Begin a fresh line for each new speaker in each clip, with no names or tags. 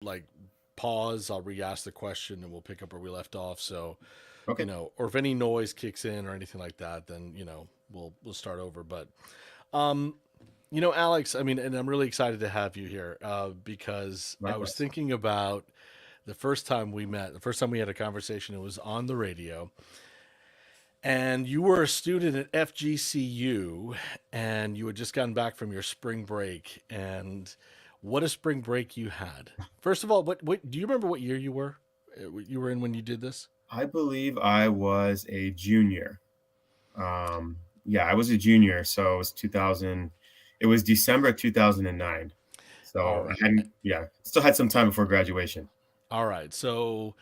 like pause, I'll re-ask the question and we'll pick up where we left off. So,
Okay.
or if any noise kicks in or anything like that, then we'll start over. But um, Alex, I mean, and I'm really excited to have you here because I was
Likewise.
thinking about the first time we met, the first time we had a conversation. It was on the radio, and you were a student at FGCU, and you had just gotten back from your spring break. And what a spring break you had! First of all, what do you remember? What year you were in when you did this?
I believe I was a junior. Yeah, I was a junior, so it was 2000. It was December 2009.
All
So I
right,
hadn't, yeah, still had some time before graduation.
all right. So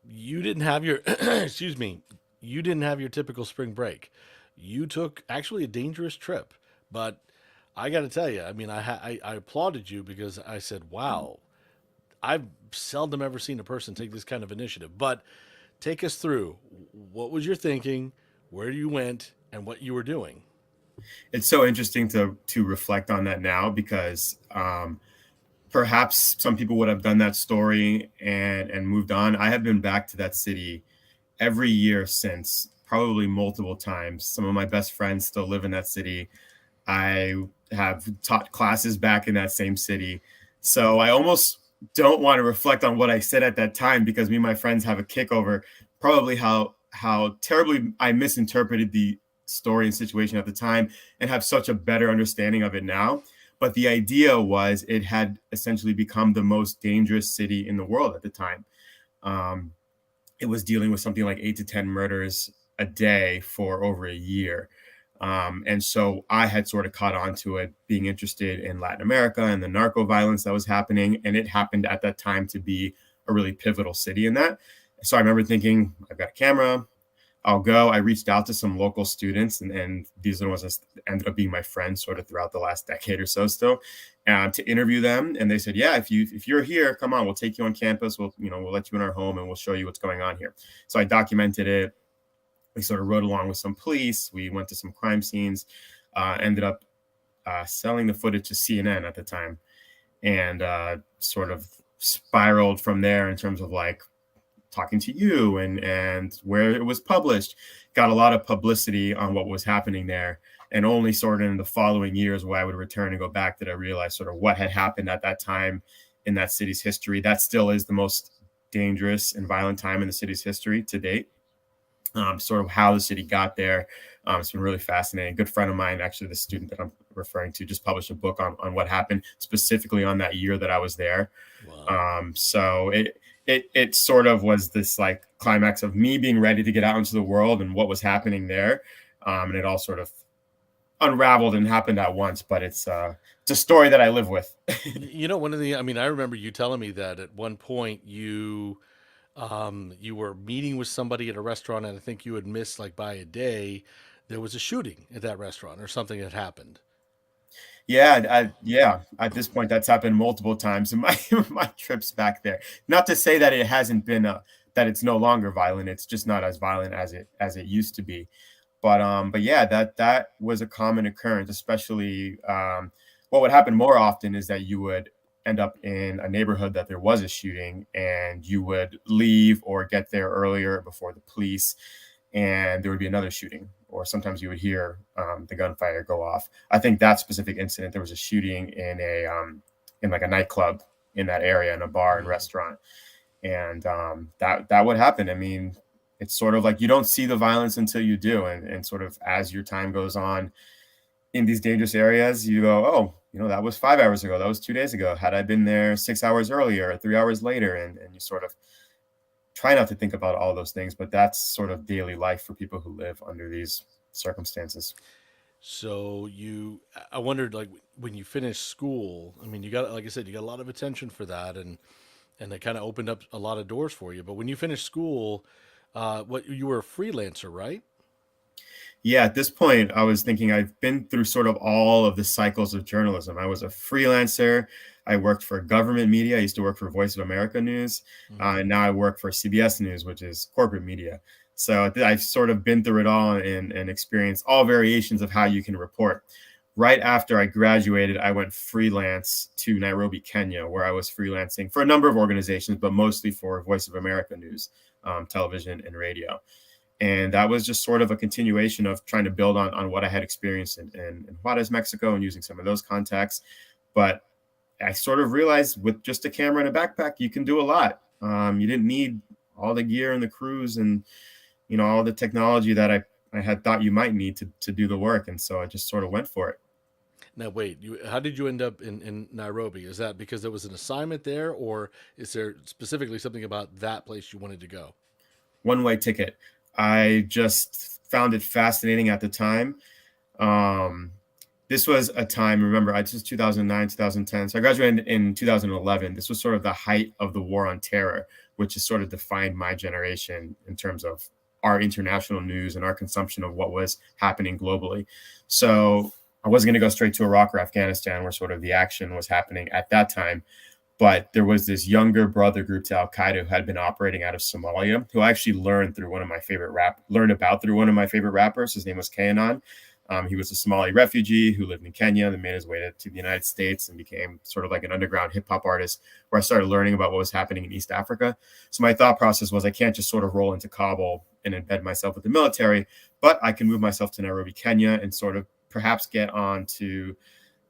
you didn't have your excuse me, you didn't have your typical spring break. You took actually a dangerous trip, but I got to tell you, I mean, I applauded you because I said, "Wow, I've seldom ever seen a person take this kind of initiative." But take us through what was your thinking, where you went, and what you were doing.
It's so interesting to reflect on that now because perhaps some people would have done that story and moved on. I have been back to that city every year since, probably multiple times. Some of my best friends still live in that city. I have taught classes back in that same city. So I almost don't want to reflect on what I said at that time because me and my friends have a kick over probably how terribly I misinterpreted the story and situation at the time and have such a better understanding of it now. But the idea was it had essentially become the most dangerous city in the world at the time. Um, it was dealing with something like 8 to 10 murders a day for over a year. And so I had sort of caught on to it, being interested in Latin America and the narco violence that was happening. And it happened at that time to be a really pivotal city in that. So I remember thinking, I've got a camera, I'll go. I reached out to some local students, and these are the ones that ended up being my friends sort of throughout the last decade or so still, to interview them. And they said, yeah, if you're here, come on, we'll take you on campus. We'll let you in our home and we'll show you what's going on here. So I documented it. We sort of rode along with some police. We went to some crime scenes, ended up selling the footage to CNN at the time, and sort of spiraled from there in terms of like talking to you and where it was published. Got a lot of publicity on what was happening there. And only sort of in the following years where I would return and go back did I realize sort of what had happened at that time in that city's history. That still is the most dangerous and violent time in the city's history to date. Sort of how the city got there. It's been really fascinating. A good friend of mine, actually, the student that I'm referring to, just published a book on what happened specifically on that year that I was there.
Wow.
So it sort of was this like climax of me being ready to get out into the world and what was happening there, and it all sort of unraveled and happened at once. But it's a story that I live with.
One of the, I mean, I remember you telling me that at one point you were meeting with somebody at a restaurant, and I think you had missed like by a day. There was a shooting at that restaurant, or something had happened.
Yeah. At this point, that's happened multiple times in my my trips back there. Not to say that it hasn't been that it's no longer violent. It's just not as violent as it used to be. But yeah, that was a common occurrence. Especially, what would happen more often is that you would end up in a neighborhood that there was a shooting, and you would leave or get there earlier before the police, and there would be another shooting, or sometimes you would hear the gunfire go off. I think that specific incident, there was a shooting in like a nightclub in that area, in a bar and
Mm.
restaurant, and that would happen. I mean, it's sort of like you don't see the violence until you do, and sort of as your time goes on in these dangerous areas, you go, oh, that was 5 hours ago, that was 2 days ago. Had I been there 6 hours earlier, 3 hours later, and you sort of try not to think about all those things, but that's sort of daily life for people who live under these circumstances.
So I wondered, like, when you finished school. I mean, you got, like I said, you got a lot of attention for that, and it kind of opened up a lot of doors for you. But when you finished school, what you were a freelancer, right?
Yeah, at this point, I was thinking I've been through sort of all of the cycles of journalism. I was a freelancer. I worked for government media. I used to work for Voice of America News.
Mm-hmm.
And now I work for CBS News, which is corporate media. So I've sort of been through it all and experienced all variations of how you can report. right after I graduated, I went freelance to Nairobi, Kenya, where I was freelancing for a number of organizations, but mostly for Voice of America News, television and radio. And that was just sort of a continuation of trying to build on what I had experienced in Juarez, Mexico, and using some of those contacts. But I sort of realized with just a camera and a backpack, you can do a lot. You didn't need all the gear and the crews and, all the technology that I had thought you might need to do the work. And so I just sort of went for it.
Now, wait, how did you end up in Nairobi? Is that because there was an assignment there, or is there specifically something about that place you wanted to go?
One-way ticket. I just found it fascinating at the time. This was a time, remember, this was 2009, 2010. So I graduated in 2011. This was sort of the height of the war on terror, which has sort of defined my generation in terms of our international news and our consumption of what was happening globally. So I wasn't going to go straight to Iraq or Afghanistan, where sort of the action was happening at that time. But there was this younger brother group to Al Qaeda who had been operating out of Somalia, who I actually learned about through one of my favorite rappers. His name was Kayanan. He was a Somali refugee who lived in Kenya, then made his way to the United States and became sort of like an underground hip hop artist, where I started learning about what was happening in East Africa. So my thought process was, I can't just sort of roll into Kabul and embed myself with the military, but I can move myself to Nairobi, Kenya, and sort of perhaps get on to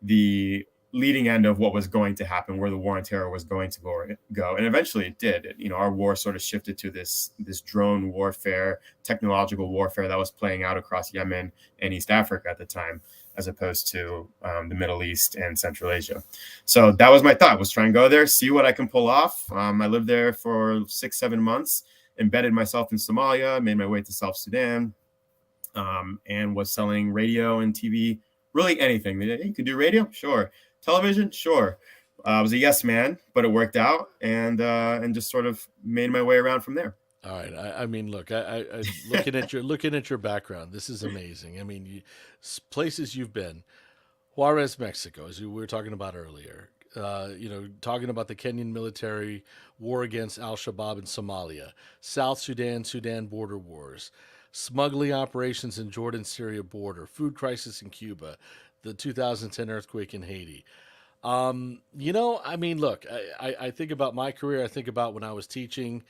the leading end of what was going to happen, where the war on terror was going to go. And eventually it did. Our war sort of shifted to this drone warfare, technological warfare that was playing out across Yemen and East Africa at the time, as opposed to the Middle East and Central Asia. So that was my thought, was try and go there, see what I can pull off. I lived there for 6-7 months, embedded myself in Somalia, made my way to South Sudan, and was selling radio and TV, really anything. You could do radio? Sure. Television? Sure. I was a yes man, but it worked out, and just sort of made my way around from there.
All right. I mean, look, I looking at your background. This is amazing. I mean, places you've been, Juarez, Mexico, as we were talking about earlier. Talking about the Kenyan military war against Al Shabaab in Somalia, South Sudan border wars, smuggling operations in Jordan Syria border, food crisis in Cuba, the 2010 earthquake in Haiti. I mean, look, I think about my career. I think about when I was teaching,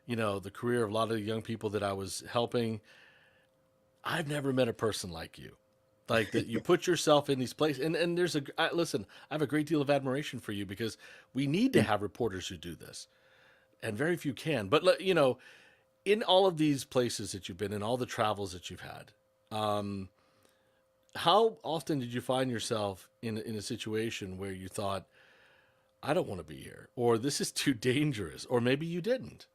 the career of a lot of the young people that I was helping. I've never met a person like you. Like that, you put yourself in these places, and listen. I have a great deal of admiration for you, because we need to have reporters who do this, and very few can. But in all of these places that you've been in, all the travels that you've had, how often did you find yourself in a situation where you thought, I don't want to be here, or this is too dangerous, or maybe you didn't?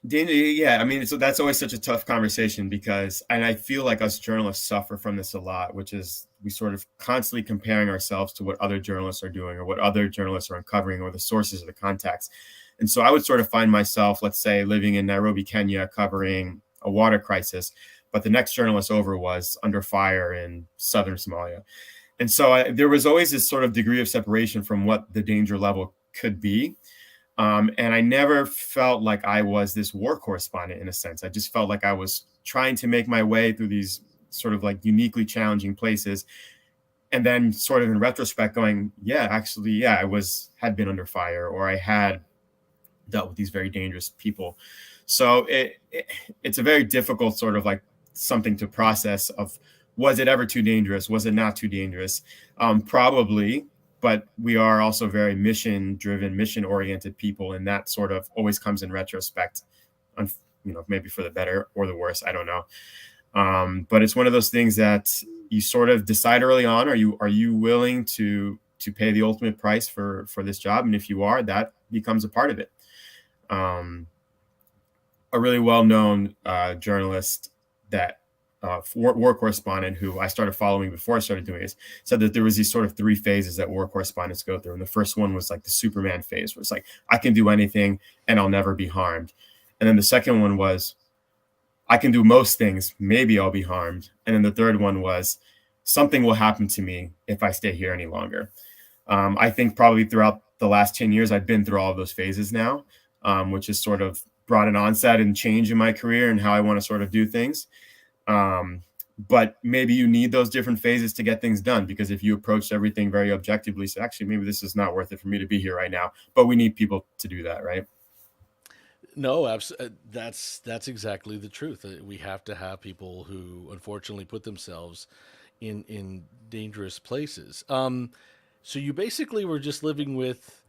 Yeah, I mean, so that's always such a tough conversation, because, and I feel like us journalists suffer from this a lot, which is we sort of constantly comparing ourselves to what other journalists are doing, or what other journalists are uncovering, or the sources of the contacts. And so I would sort of find myself, let's say, living in Nairobi, Kenya, covering a water crisis, but the next journalist over was under fire in southern Somalia. And so there was always this sort of degree of separation from what the danger level could be. And I never felt like I was this war correspondent in a sense. I just felt like I was trying to make my way through these sort of like uniquely challenging places. And then sort of in retrospect going, I had been under fire, or I had dealt with these very dangerous people. So it's a very difficult sort of like something to process of, was it ever too dangerous? Was it not too dangerous? Probably, but we are also very mission driven, mission oriented people. And that sort of always comes in retrospect, maybe for the better or the worse, I don't know. But it's one of those things that you sort of decide early on, are you willing to pay the ultimate price for this job? And if you are, that becomes a part of it. A really well-known journalist that war correspondent who I started following before I started doing this said that there was these sort of 3 phases that war correspondents go through. And the first one was like the Superman phase, where it's like, I can do anything and I'll never be harmed. And then the second one was, I can do most things, maybe I'll be harmed. And then the third one was, something will happen to me if I stay here any longer. I think probably throughout the last 10 years, I've been through all of those phases now, which has sort of brought an onset and change in my career and how I want to sort of do things. but maybe you need those different phases to get things done, because if you approach everything very objectively, so actually maybe this is not worth it for me to be here right now, but we need people to do that, right?
No, that's exactly the truth. We have to have people who unfortunately put themselves in dangerous places. So you basically were just living with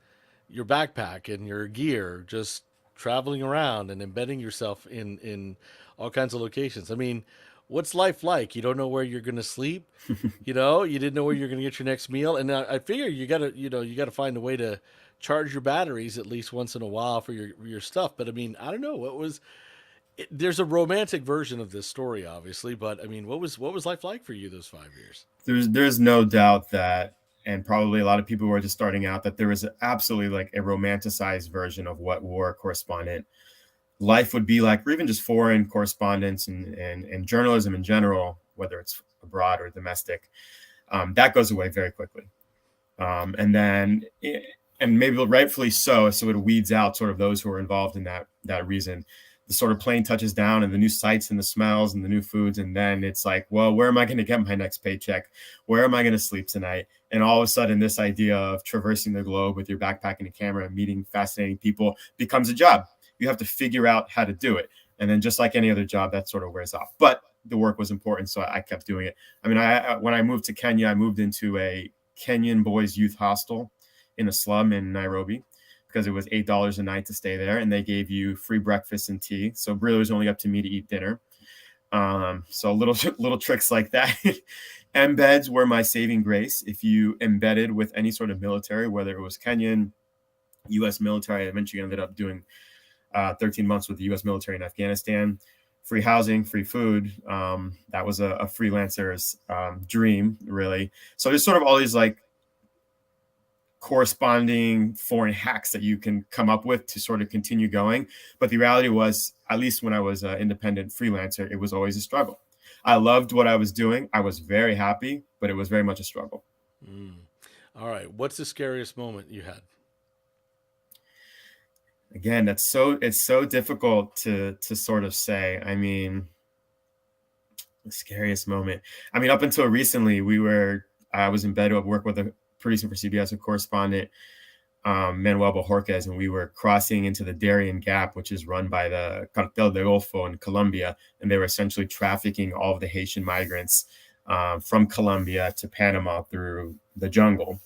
your backpack and your gear, just traveling around and embedding yourself in all kinds of locations. I mean, what's life like? You don't know where you're going to sleep. You know, you didn't know where you're going to get your next meal, and I figure you got to find a way to charge your batteries at least once in a while for your stuff. But I mean, I don't know what was. There's a romantic version of this story, obviously, but I mean, what was life like for you those 5 years?
There's no doubt that, and probably a lot of people who are just starting out, that there is absolutely like a romanticized version of what war correspondent life would be like, or even just foreign correspondence and journalism in general, whether it's abroad or domestic. That goes away very quickly. And then, and maybe rightfully so, so it weeds out sort of those who are involved in that reason. The sort of plane touches down and the new sights and the smells and the new foods, and then it's like, well, where am I going to get my next paycheck? Where am I going to sleep tonight? And all of a sudden, this idea of traversing the globe with your backpack and a camera and meeting fascinating people becomes a job. You have to figure out how to do it, and then just like any other job, that sort of wears off. But the work was important, so I kept doing it. I mean, when I moved to Kenya, I moved into a Kenyan boys youth hostel in a slum in Nairobi, because it was $8 a night to stay there, and they gave you free breakfast and tea. So really, it was only up to me to eat dinner. So little tricks like that. Embeds were my saving grace. If you embedded with any sort of military, whether it was Kenyan, U.S. military, I eventually ended up doing 13 months with the U.S. military in Afghanistan. Free housing, free food. That was a freelancer's dream, really. So there's sort of all these like corresponding foreign hacks that you can come up with to sort of continue going. But the reality was, at least when I was an independent freelancer, it was always a struggle. I loved what I was doing. I was very happy, but it was very much a struggle.
Mm. All right, what's the scariest moment you had?
Again, it's so difficult to sort of say. I mean, the scariest moment. I mean, up until recently, I was in bed at work with a producing for CBS, a correspondent, Manuel Bojorquez, and we were crossing into the Darien Gap, which is run by the Cartel de Golfo in Colombia, and they were essentially trafficking all of the Haitian migrants from Colombia to Panama through the jungle.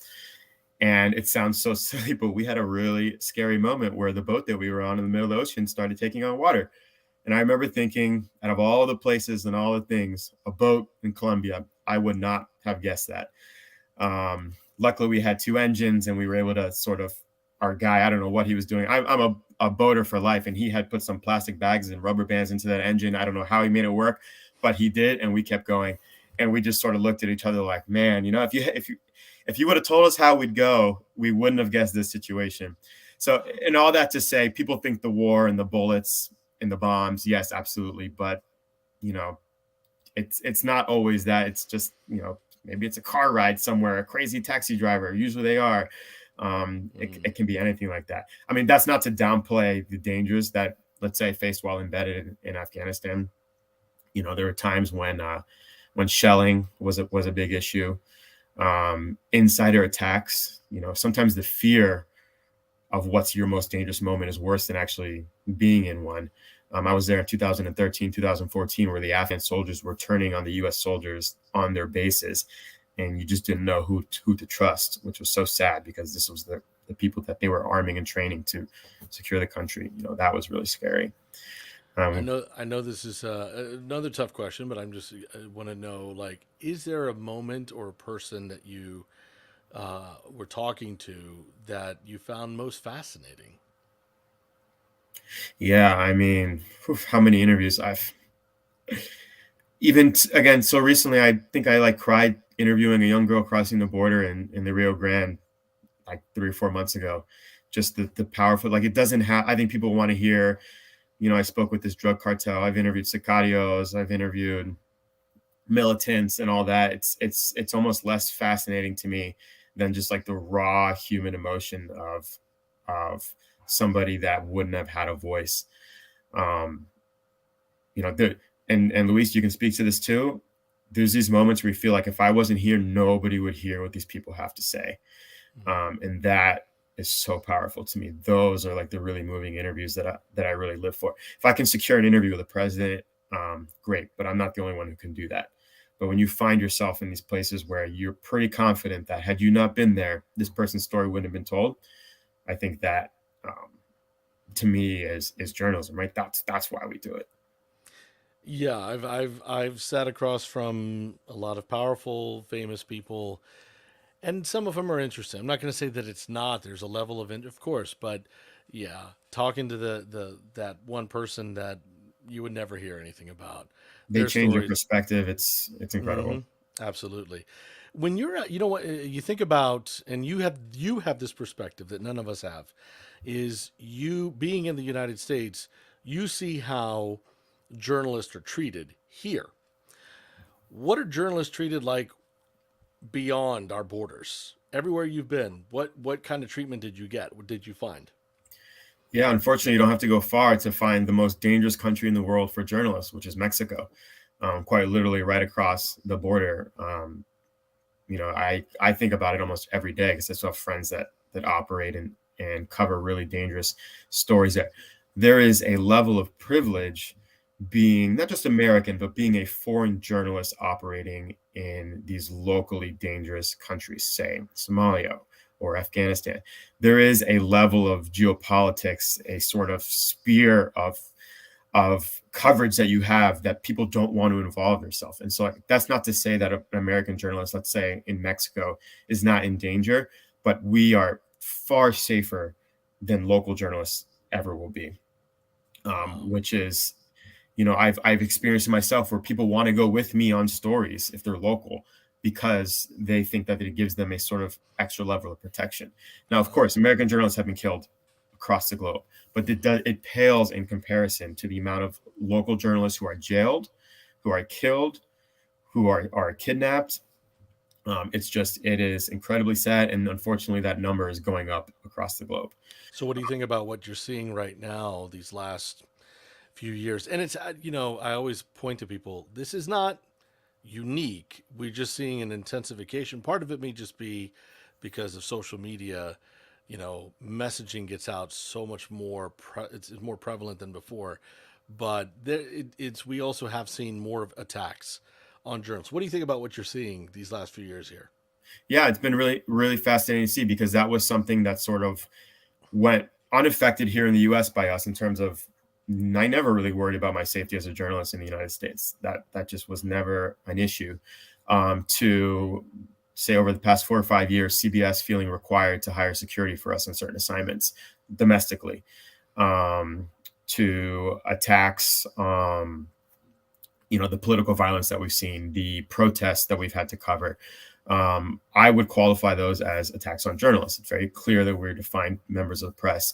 And it sounds so silly, but we had a really scary moment where the boat that we were on in the middle of the ocean started taking on water. And I remember thinking, out of all the places and all the things, a boat in Colombia, I would not have guessed that. Luckily, we had two engines, and we were able to sort of, our guy, I don't know what he was doing. I'm a boater for life, and he had put some plastic bags and rubber bands into that engine. I don't know how he made it work, but he did, and we kept going. And we just sort of looked at each other like, man, if you would have told us how we'd go, we wouldn't have guessed this situation. So, and all that to say, people think the war and the bullets and the bombs, yes, absolutely, but you know, it's not always that. It's just, maybe it's a car ride somewhere, a crazy taxi driver. Usually they are. It can be anything like that. I mean, that's not to downplay the dangers that, let's say, faced while embedded in Afghanistan. There were times when shelling was a big issue. Insider attacks. Sometimes the fear of what's your most dangerous moment is worse than actually being in one. I was there in 2013, 2014, where the Afghan soldiers were turning on the U.S. soldiers on their bases, and you just didn't know who to trust, which was so sad because this was the people that they were arming and training to secure the country. That was really scary.
I know this is another tough question, but I want to know, like, is there a moment or a person that you were talking to that you found most fascinating?
Yeah, I mean, how many interviews I've again, so recently, I think I like cried interviewing a young girl crossing the border in the Rio Grande like 3 or 4 months ago. Just the powerful, like, it doesn't have, I think people want to hear, I spoke with this drug cartel. I've interviewed sicarios. I've interviewed militants and all that. It's almost less fascinating to me than just like the raw human emotion of somebody that wouldn't have had a voice. Um, and Luis, you can speak to this too. there's these moments where you feel like if I wasn't here, nobody would hear what these people have to say. And that is so powerful to me. Those are like the really moving interviews that I really live for. If I can secure an interview with a president, great, but I'm not the only one who can do that. But when you find yourself in these places where you're pretty confident that had you not been there, this person's story wouldn't have been told, I think that to me is journalism, right? That's why we do it.
Yeah, I've sat across from a lot of powerful, famous people, and some of them are interesting. I'm not going to say that it's not. There's a level of, of course, but yeah, talking to the that one person that you would never hear anything about,
They
their
change your
stories.
perspective. It's
Hmm.
incredible.
Absolutely. When you're, you know what, you think about, and you have this perspective that none of us have, is you being in the United States, you see how journalists are treated here. What are journalists treated like beyond our borders? Everywhere you've been, what kind of treatment did you get? What did you find?
Yeah, unfortunately, you don't have to go far to find the most dangerous country in the world for journalists, which is Mexico. Quite literally, right across the border. I think about it almost every day because I still have friends that operate and cover really dangerous stories. There is a level of privilege being not just American, but being a foreign journalist operating in these locally dangerous countries, say Somalia or Afghanistan. There is a level of geopolitics, a sort of sphere of coverage that you have that people don't want to involve themselves. And so that's not to say that an American journalist, let's say in Mexico, is not in danger, but we are far safer than local journalists ever will be.
Wow.
Which is, I've experienced it myself where people want to go with me on stories if they're local because they think that it gives them a sort of extra level of protection. Now, of
Wow.
course, American journalists have been killed across the globe, but it pales in comparison to the amount of local journalists who are jailed, who are killed, who are kidnapped. It is incredibly sad, and unfortunately, that number is going up across the globe.
So, what do you think about what you're seeing right now, these last few years? And it's, I always point to people, this is not unique. We're just seeing an intensification. Part of it may just be because of social media. Messaging gets out so much more. It's more prevalent than before, but it's we also have seen more of attacks on journalists. What do you think about what you're seeing these last few years here?
Yeah, it's been really, really fascinating to see because that was something that sort of went unaffected here in the US by us in terms of I never really worried about my safety as a journalist in the United States. That just was never an issue. To say over the past 4 or 5 years, CBS feeling required to hire security for us on certain assignments domestically, to attacks, the political violence that we've seen, the protests that we've had to cover. I would qualify those as attacks on journalists. It's very clear that we're defined members of the press,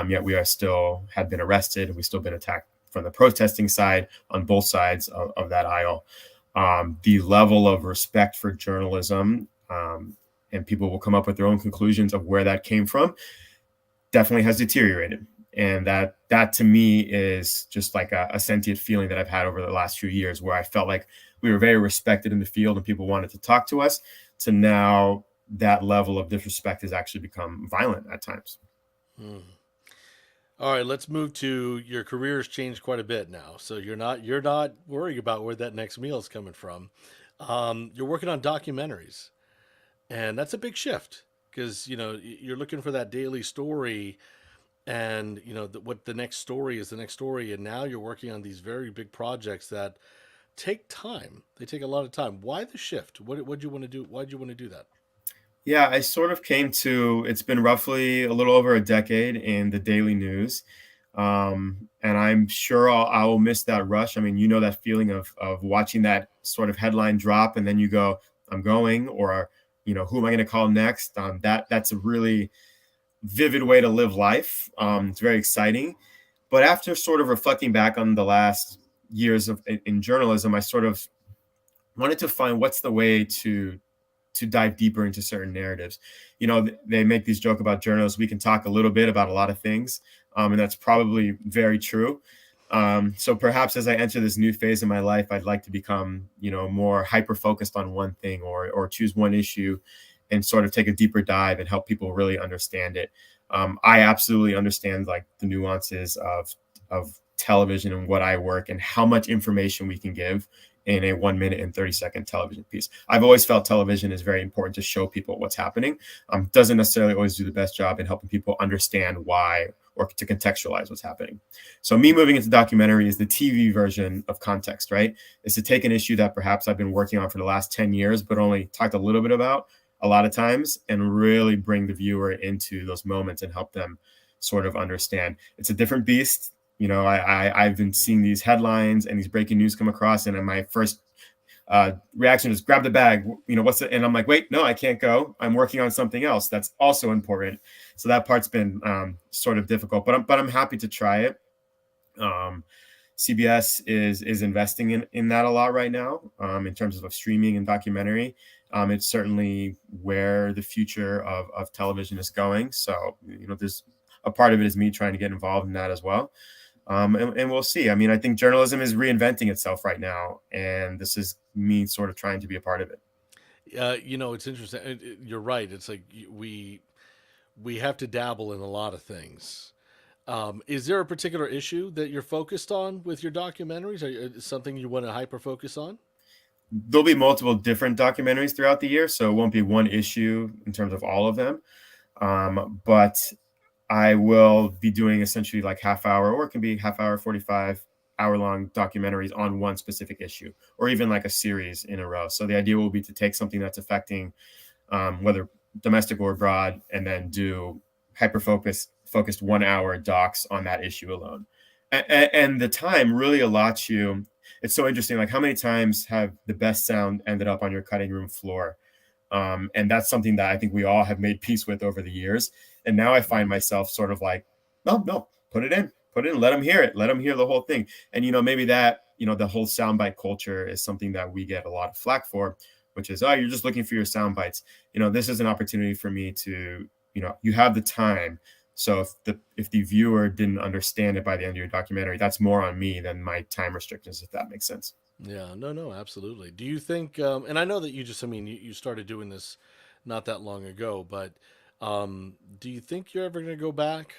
yet we are still have been arrested. We've still been attacked from the protesting side on both sides of that aisle. The level of respect for journalism, and people will come up with their own conclusions of where that came from, definitely has deteriorated. And that to me is just like a sentient feeling that I've had over the last few years where I felt like we were very respected in the field and people wanted to talk to us, to now that level of disrespect has actually become violent at times.
Hmm. All right, let's move to your career has changed quite a bit now. So you're not worrying about where that next meal is coming from. You're working on documentaries, and that's a big shift because you're looking for that daily story, and what the next story is the next story, and now you're working on these very big projects that take time. They take a lot of time. Why the shift? What you want to do? Why'd you want to do that?
Yeah, I sort of came to it's been roughly a little over a decade in the daily news. And I'm sure I will miss that rush. I mean, that feeling of watching that sort of headline drop and then you go, I'm going, or, who am I going to call next? That's a really vivid way to live life. It's very exciting. But after sort of reflecting back on the last years in journalism, I sort of wanted to find what's the way to dive deeper into certain narratives. They make these joke about journalists. We can talk a little bit about a lot of things, and that's probably very true. So perhaps as I enter this new phase in my life, I'd like to become, more hyper focused on one thing, or choose one issue and sort of take a deeper dive and help people really understand it. I absolutely understand like the nuances of television and what I work and how much information we can give in a 1 minute and 30-second television piece. I've always felt television is very important to show people what's happening. Doesn't necessarily always do the best job in helping people understand why or to contextualize what's happening. So me moving into documentary is the TV version of context, right? Is to take an issue that perhaps I've been working on for the last 10 years, but only talked a little bit about a lot of times, and really bring the viewer into those moments and help them sort of understand. It's a different beast. I've been seeing these headlines and these breaking news come across, and my first reaction is grab the bag. What's it? And I'm like, wait, no, I can't go. I'm working on something else that's also important. So that part's been sort of difficult, but I'm happy to try it. CBS is investing in that a lot right now, in terms of streaming and documentary. It's certainly where the future of television is going. So, there's a part of it is me trying to get involved in that as well. And we'll see. I mean, I think journalism is reinventing itself right now, and this is me sort of trying to be a part of it.
It's interesting. You're right. It's like we have to dabble in a lot of things. Is there a particular issue that you're focused on with your documentaries? Or something you want to hyper focus on?
There'll be multiple different documentaries throughout the year, so it won't be one issue in terms of all of them. But I will be doing essentially like half hour, or it can be half hour, 45-hour long documentaries on one specific issue, or even like a series in a row. So the idea will be to take something that's affecting, whether domestic or abroad, and then do focused 1 hour docs on that issue alone. And the time really allots you. It's so interesting. Like, how many times have the best sound ended up on your cutting room floor? And that's something that I think we all have made peace with over the years. And now I find myself sort of like, no, put it in, let them hear it, let them hear the whole thing. And, maybe that, the whole soundbite culture is something that we get a lot of flack for, which is, oh, you're just looking for your sound bites. This is an opportunity for me to, you have the time. So if the viewer didn't understand it by the end of your documentary, that's more on me than my time restrictions, if that makes sense.
Yeah, no, absolutely. Do you think, and I know that you started doing this not that long ago, but do you think you're ever going to go back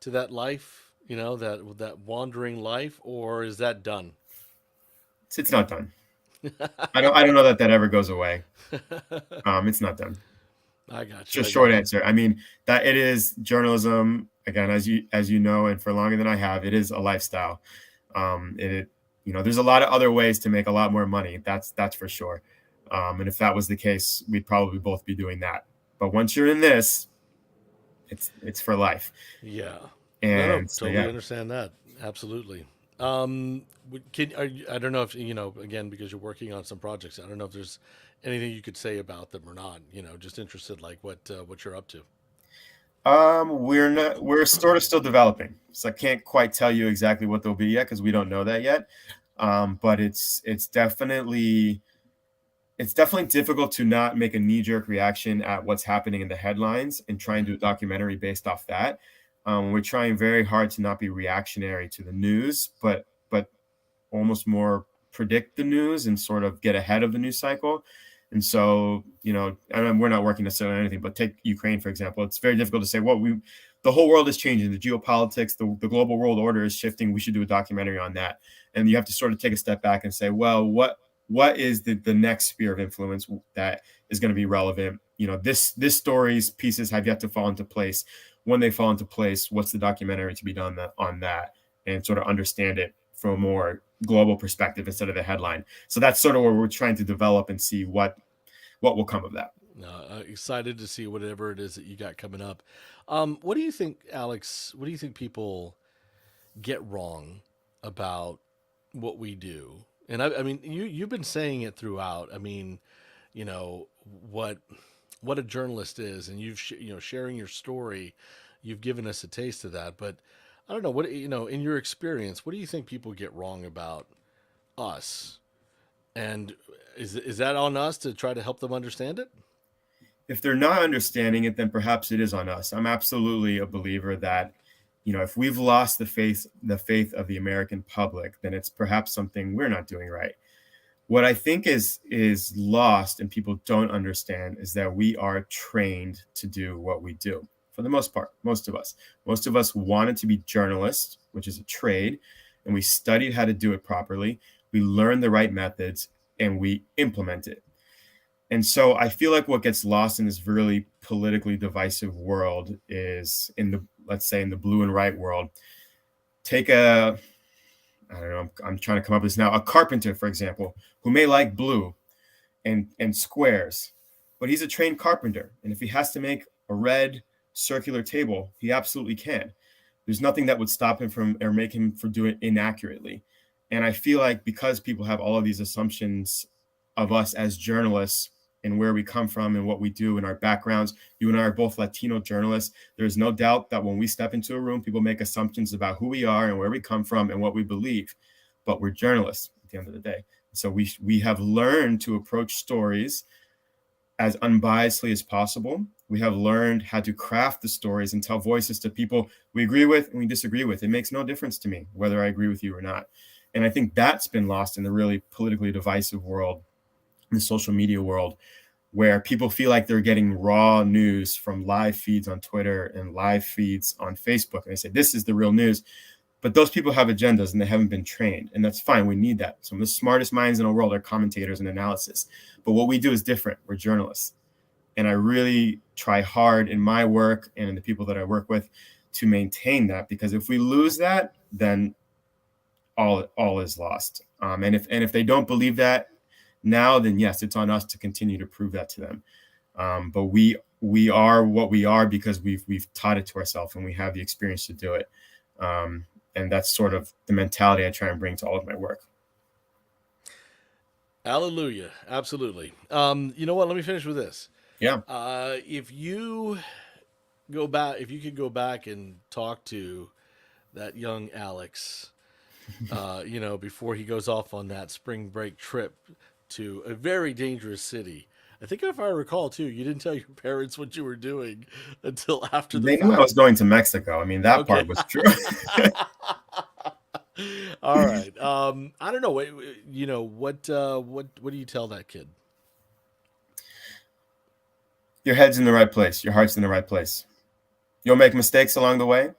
to that life, that wandering life, or is that done?
It's not done. I don't know that ever goes away. It's not done.
I got you.
Just short answer. I mean, that it is journalism, again, as you know, and for longer than I have, it is a lifestyle. It there's a lot of other ways to make a lot more money. That's for sure. And if that was the case, we'd probably both be doing that. But once you're in this, it's for life.
Yeah. No,
And so
totally
yeah.
understand that. Absolutely. I don't know if, again, because you're working on some projects, I don't know if there's anything you could say about them or not, just interested, like what you're up to.
We're sort of still developing. So I can't quite tell you exactly what they'll be yet, because we don't know that yet. But it's definitely difficult to not make a knee-jerk reaction at what's happening in the headlines and try and do a documentary based off that. We're trying very hard to not be reactionary to the news, but almost more predict the news and sort of get ahead of the news cycle. And so, I mean, we're not working necessarily on anything, but take Ukraine, for example. It's very difficult to say, the whole world is changing. The geopolitics, the global world order is shifting. We should do a documentary on that. And you have to sort of take a step back and say, well, what is the next sphere of influence that is going to be relevant? This story's pieces have yet to fall into place. When they fall into place, what's the documentary to be done on that, and sort of understand it from a more global perspective instead of the headline. So that's sort of where we're trying to develop and see what will come of that.
Excited to see whatever it is that you got coming up. What do you think, Alex? What do you think people get wrong about what we do? And I mean, you've been saying it throughout. I mean, you know what what a journalist is, and sharing your story, you've given us a taste of that. But I don't know what in your experience, what do you think people get wrong about us? And is that on us to try to help them understand it?
If they're not understanding it, then perhaps it is on us. I'm absolutely a believer that if we've lost the faith of the American public, then it's perhaps something we're not doing right. What I think is lost and people don't understand is that we are trained to do what we do. For the most part, most of us wanted to be journalists, which is a trade, and we studied how to do it properly. We learned the right methods and we implement it. And so I feel like what gets lost in this really politically divisive world is let's say in the blue and right world. Take I don't know, I'm trying to come up with this now, a carpenter, for example, who may like blue and squares, but he's a trained carpenter. And if he has to make a red circular table, he absolutely can. There's nothing that would stop him from or make him from doing it inaccurately. And I feel like because people have all of these assumptions of us as journalists and where we come from and what we do and our backgrounds, you and I are both Latino journalists. There's no doubt that when we step into a room, people make assumptions about who we are and where we come from and what we believe. But we're journalists at the end of the day. So we have learned to approach stories as unbiasedly as possible. We have learned how to craft the stories and tell voices to people we agree with and we disagree with. It makes no difference to me whether I agree with you or not. And I think that's been lost in the really politically divisive world, in the social media world, where people feel like they're getting raw news from live feeds on Twitter and live feeds on Facebook. And they say, this is the real news. But those people have agendas and they haven't been trained. And that's fine. We need that. Some of the smartest minds in the world are commentators and analysis. But what we do is different. We're journalists. And I really try hard in my work and in the people that I work with to maintain that, because if we lose that, then all is lost. And if they don't believe that now, then yes, it's on us to continue to prove that to them. But we are what we are because we've taught it to ourselves and we have the experience to do it. And that's sort of the mentality I try and bring to all of my work.
Hallelujah. Absolutely. You know what? Let me finish with this.
Yeah.
If you could go back and talk to that young Alex, before he goes off on that spring break trip to a very dangerous city. I think if I recall too, you didn't tell your parents what you were doing until after the
They knew I
fact.
was going to Mexico. I mean, that
Okay.
part was true.
All right. I don't know. What do you tell that kid?
Your head's in the right place. Your heart's in the right place. You'll make mistakes along the way.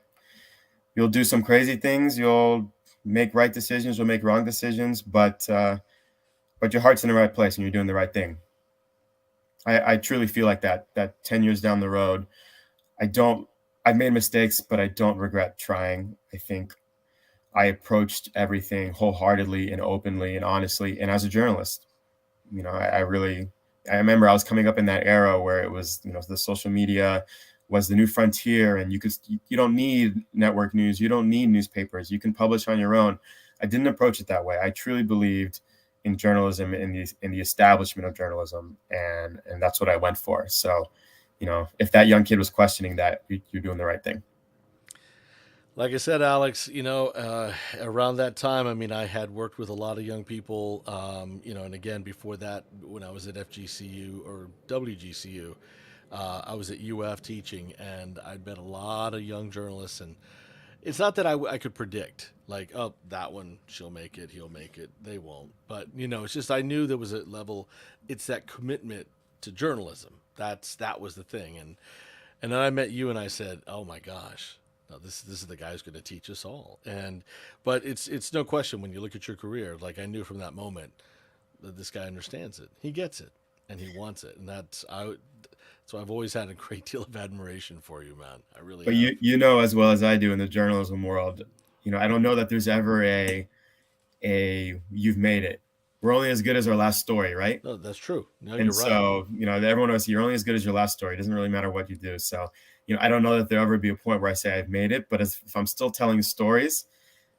You'll do some crazy things. You'll make right decisions. You'll make wrong decisions. But your heart's in the right place and you're doing the right thing. I truly feel like that 10 years down the road, I've made mistakes, but I don't regret trying. I think I approached everything wholeheartedly and openly and honestly. And as a journalist, I remember I was coming up in that era where it was, the social media was the new frontier, and you don't need network news. You don't need newspapers. You can publish on your own. I didn't approach it that way. I truly believed in journalism, in the establishment of journalism, and that's what I went for. So, if that young kid was questioning that, you're doing the right thing.
Like I said, Alex, around that time, I mean, I had worked with a lot of young people, and again, before that, when I was at FGCU or WGCU, I was at UF teaching, and I'd met a lot of young journalists. And it's not that I could predict, like, oh, that one, she'll make it, he'll make it, they won't. But, it's just I knew there was a level, it's that commitment to journalism. That was the thing. And then I met you and I said, oh my gosh. No, this is the guy who's going to teach us all. But it's no question when you look at your career. Like I knew from that moment that this guy understands it. He gets it, and he wants it, and so I've always had a great deal of admiration for you, man. I really.
But
have.
you know as well as I do in the journalism world, I don't know that there's ever a you've made it. We're only as good as our last story, right?
No, that's true. No,
And
you're right.
so, everyone knows you're only as good as your last story. It doesn't really matter what you do. So, I don't know that there'll ever be a point where I say I've made it, but if I'm still telling stories,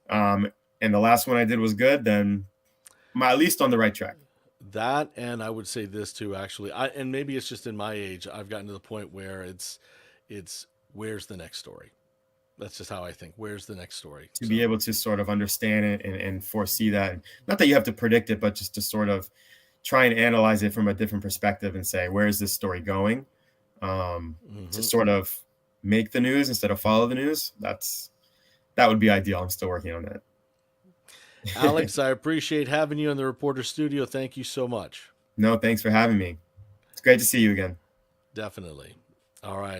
and the last one I did was good, then I'm at least on the right track.
That, and I would say this too. Actually, and maybe it's just in my age. I've gotten to the point where it's where's the next story. That's just how I think. Where's the next story?
To be able to sort of understand it and foresee that. Not that you have to predict it, but just to sort of try and analyze it from a different perspective and say, where is this story going? To sort of make the news instead of follow the news. That's that would be ideal. I'm still working on that.
Alex, I appreciate having you in the reporter studio. Thank you so much.
No, thanks for having me. It's great to see you again.
Definitely. All right.